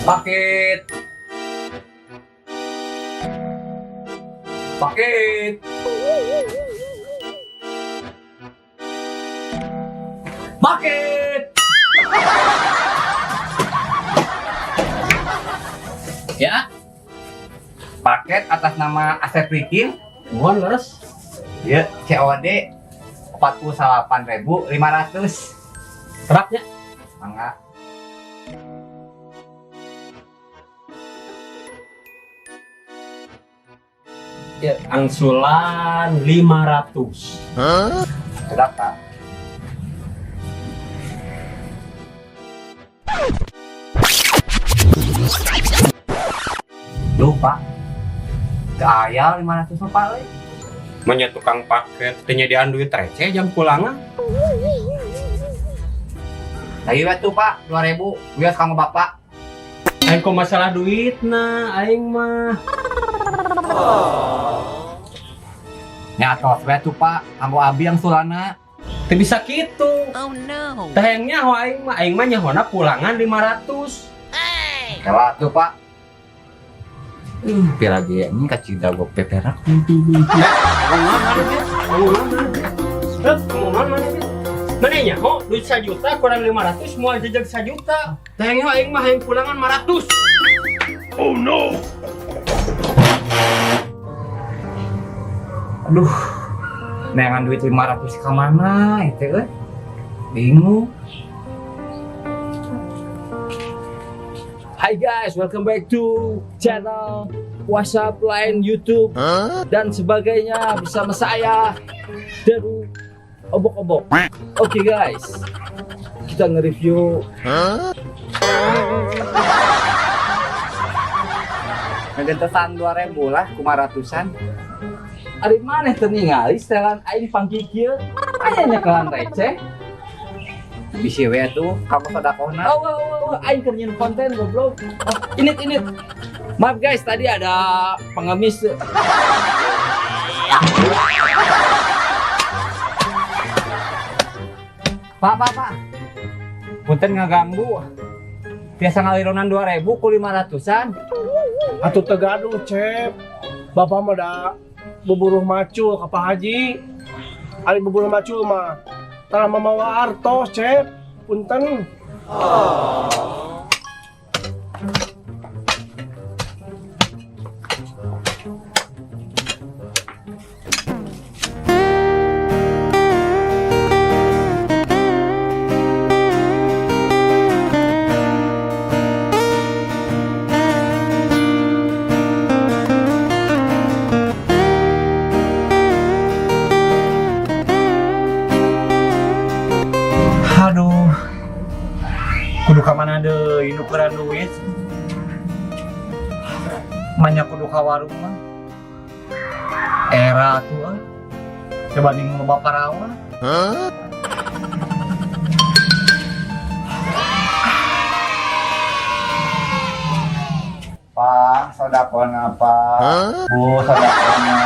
Paket. Paket. Paket. Ya. Paket atas nama Asep Rikin. Mohon leres. Ya, COD 48.500. Terapnya. Mangga. Ya, angsulan 500. Berapa? Lupa. Kaya 500 apa lagi? Manya tukang paket, penyediaan duit receh jam pulangan. Lagi tuh Pak, 2000. Bias kamu Bapak. Aing kok masalah duit nah, aing mah. Nyatos we tuh Pak, kamu abi yang sulana. Teu bisa kitu. Oh no. Tah yang nyaho aing mah nyahona pulangan 500. Kela tuh Pak. Pila ge ini kacida gua peperak. Mana nyaho duit 1 juta kurang 500 moal jejeg 1 juta. Tah yang nyaho aing mah hayang pulangan 500. Oh no. Aduh. Nengan duit 500 ke mana itu kan? Bingung. Hai guys, welcome back to channel WhatsApp Line YouTube dan sebagainya bersama saya Deru Obok-obok. Oke guys, kita nge-review Ngegentesan 2000 lah, 500-an. ari maneh teu ningali setelan aing panggil kieu aya kelan receh. Bisi we tuh kamu sedekahna. Oh, aing keur nyin konten goblok. Oh, init. Maaf guys, tadi ada pengemis. Pak. Punten ngaganggu. Biasa ngalironan 2000 ku 500-an. Atuh tegaduh cep. Bapak mah da buburuh macul ka Pak Haji. Ari buburuh macul mah tara mamawa artos cep. Punten. Aduh. Kudu ka mana deui nukeran duit? Manya kudu ka warung mah. Era tuh. Coba ning loba parawa. Pak, sodakona Pak. Bu, sodakona.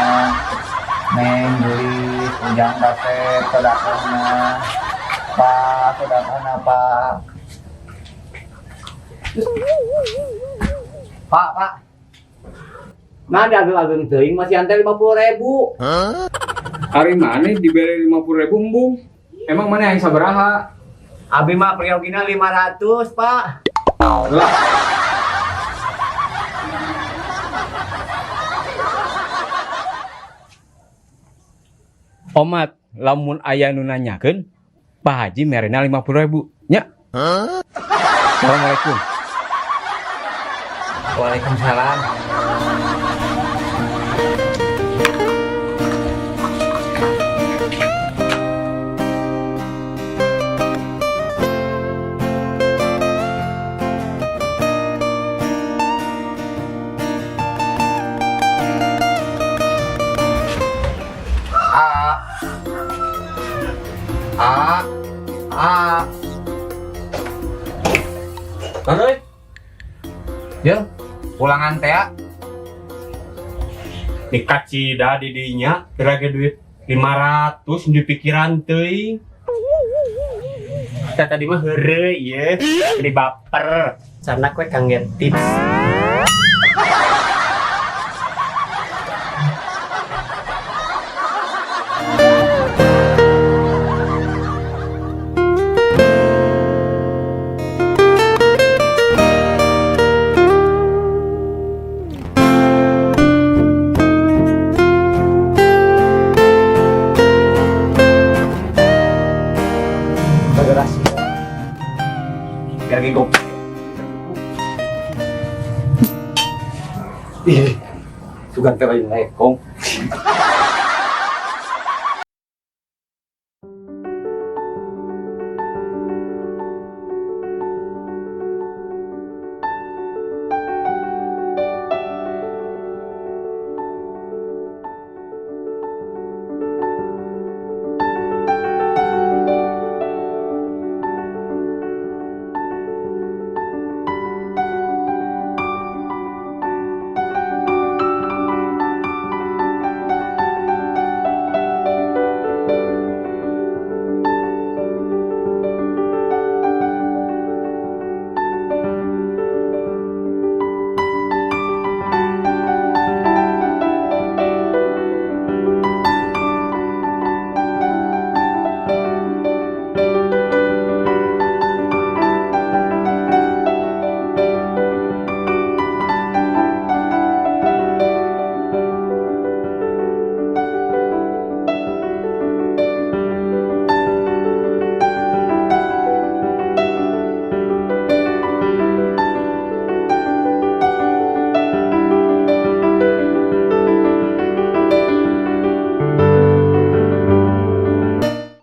Neng beli ujang kaset sodakona. Pak, sodakona Pak. Pak. Nah, dagang teuing masih antar 50.000. Hari mana diberi 50.000 embung? Emang mana yang sabaraha? Abi mah priogina 500, Pak. Lah, Omat, lamun aya nu nanyakeun, Pak Haji merena 50.000. Nya. Assalamualaikum. Waalaikumsalam. A. Taruh. Ya, pulangan teh. Dikaci dah didinya kira-kira duit 500 di pikiran teuing. Kita tadi mah heureuy ieu, di baper. Sana kue kangen tips. Federasi. Biar gigok. Ih, sugan teh lain lekong.